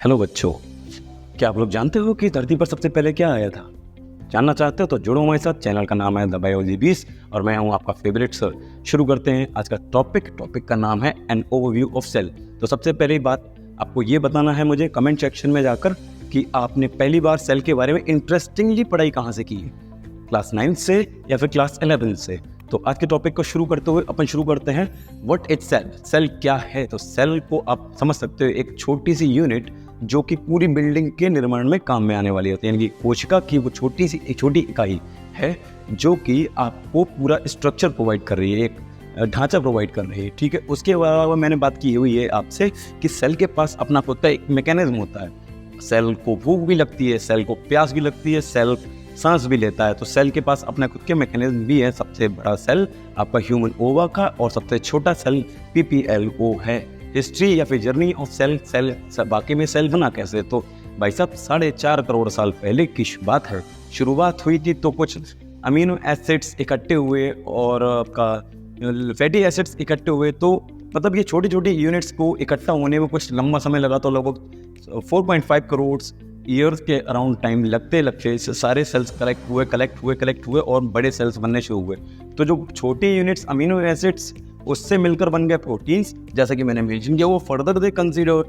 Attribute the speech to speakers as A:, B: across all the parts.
A: Hello बच्चों, क्या आप लोग जानते हो कि धरती पर सबसे पहले क्या आया था? जानना चाहते हो तो जुड़ो हमारे साथ। चैनल का नाम है द बायोलॉजी 20 और मैं हूं आपका फेवरेट सर। शुरू करते हैं आज का टॉपिक का नाम है एन ओवरव्यू ऑफ सेल। तो सबसे पहली बात आपको ये बताना है मुझे कमेंट सेक्शन में जाकर कि आपने पहली बार सेल के बारे में इंटरेस्टिंगली पढ़ाई कहाँ से की है, क्लास 9 से या फिर क्लास 11 से। तो आज के टॉपिक को शुरू करते हुए अपन शुरू करते हैं व्हाट इज सेल। सेल क्या है? तो सेल को आप समझ सकते हो एक छोटी सी यूनिट जो कि पूरी बिल्डिंग के निर्माण में काम में आने वाली होती है, यानी कि कोशिका की वो एक छोटी इकाई है जो कि आपको पूरा स्ट्रक्चर प्रोवाइड कर रही है, एक ढांचा प्रोवाइड कर रही है। ठीक है, उसके अलावा मैंने बात की हुई है आपसे कि सेल के पास अपना खुद का एक मैकेनिज्म होता है। सेल को भूख भी लगती है, सेल को प्यास भी लगती है, सेल सांस भी लेता है। तो सेल के पास अपना खुद के मैकेनिज्म भी है। सबसे बड़ा सेल आपका ह्यूमन ओवा का और सबसे छोटा सेल PPLO है। हिस्ट्री या फिर जर्नी ऑफ सेल बाकी में सेल बना कैसे? तो भाई साहब 4.5 करोड़ साल पहले की बात है। शुरुआत हुई थी तो कुछ अमीनो एसिड्स इकट्ठे हुए और आपका फैटी एसिड्स इकट्ठे हुए। तो मतलब ये छोटी छोटी यूनिट्स को इकट्ठा होने में कुछ लंबा समय लगा। तो लगभग 4.5 करोड़ ईयर्स के अराउंड टाइम लगते सारे सेल्स कलेक्ट हुए और बड़े सेल्स बनने शुरू हुए। तो जो छोटी यूनिट्स अमीनो एसिड्स उससे मिलकर बन गए प्रोटीन्स। जैसा कि मैंने मेंशन किया, वो further they consider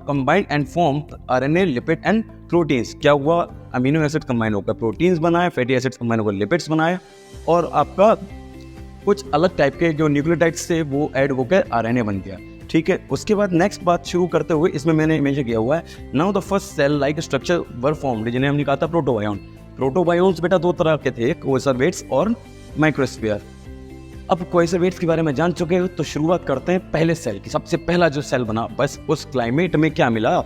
A: combined and form RNA, lipid and proteins. क्या हुआ? अमीनो एसिड कंबाइन होकर प्रोटीन्स बनाए, फैटी एसिड्स कंबाइन होकर लिपिड्स बनाए और आपका कुछ अलग टाइप के जो न्यूक्लियोटाइड्स थे वो ऐड होकर RNA बन गया। ठीक है, उसके बाद नेक्स्ट बात शुरू करते हुए इसमें मैंने मेंशन किया हुआ है now the first cell like structure were formed, जिन्हें हमने कहा था प्रोटोबायोन। प्रोटोबायोन्स बेटा दो तरह के थे, कोएसरवेट्स और माइक्रोस्फीयर। अब कोएसरवेट्स के बारे में जान चुके हो तो शुरुआत करते हैं पहले सेल की। सबसे पहला जो सेल बना, बस उस क्लाइमेट में क्या मिला,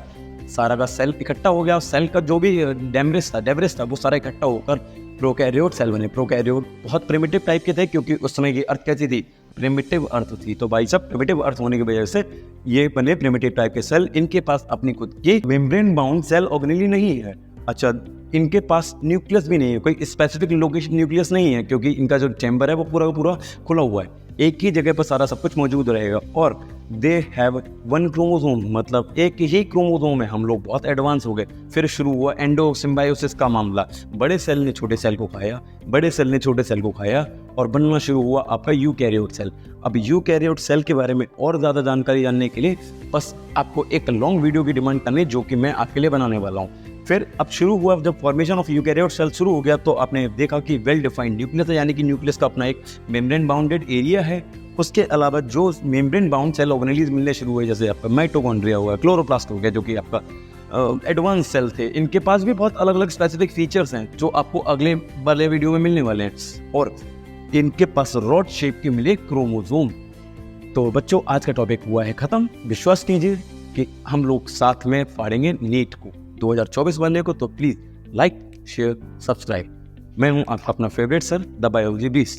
A: सारा का सेल इकट्ठा हो गया। सेल का जो भी डेब्रिस था वो सारा इकट्ठा होकर प्रोकैरियोट सेल बने। प्रोकैरियोट बहुत प्रिमिटिव टाइप के थे क्योंकि उस समय की अर्थ कैसी थी? प्रिमिटिव अर्थ थी। तो भाई साहब प्रिमिटिव अर्थ होने की वजह से ये बने प्रिमिटिव टाइप के सेल। इनके पास अपनी खुद की मेम्ब्रेन बाउंड सेल ऑर्गेनेली नहीं है। अच्छा, इनके पास न्यूक्लियस भी नहीं है, कोई स्पेसिफिक लोकेशन न्यूक्लियस नहीं है क्योंकि इनका जो चैम्बर है वो पूरा का पूरा खुला हुआ है। एक ही जगह पर सारा सब कुछ मौजूद रहेगा। और दे हैव वन क्रोमोसोम, मतलब एक ही क्रोमोसोम है। हम लोग बहुत एडवांस हो गए। फिर शुरू हुआ एंडो सिम्बायोसिस का मामला। बड़े सेल ने छोटे सेल को खाया, बड़े सेल ने छोटे सेल को खाया और बनना शुरू हुआ आपका यूकैरियोट सेल। अब यूकैरियोट सेल के बारे में और ज़्यादा जानकारी जानने के लिए बस आपको एक लॉन्ग वीडियो की डिमांड करनी, जो कि मैं आपके लिए बनाने वाला हूँ। फिर अब शुरू हुआ, जब फॉर्मेशन ऑफ यूकैरियोट सेल शुरू हो गया तो आपने देखा कि वेल डिफाइंड न्यूक्लियस है, यानी कि न्यूक्लियस का अपना एक मेम्ब्रेन बाउंडेड एरिया है। उसके अलावा जो मेम्ब्रेन बाउंड सेल ऑर्गेनेलीज मिलने शुरू हुए, जैसे आपका माइटोकॉन्ड्रिया हुआ, क्लोरोप्लास्ट हो गया, जो कि आपका एडवांस सेल थे। इनके पास भी बहुत अलग अलग स्पेसिफिक फीचर्स हैं जो आपको अगले वाले वीडियो में मिलने वाले हैं। और इनके पास रॉड शेप के मिले क्रोमोसोम। तो बच्चों आज का टॉपिक हुआ है खत्म। विश्वास कीजिए कि हम लोग साथ में फाड़ेंगे नीट को 2024 वाले को। तो प्लीज लाइक शेयर सब्सक्राइब। मैं हूं आपका अपना फेवरेट सर द बायोलॉजी 20।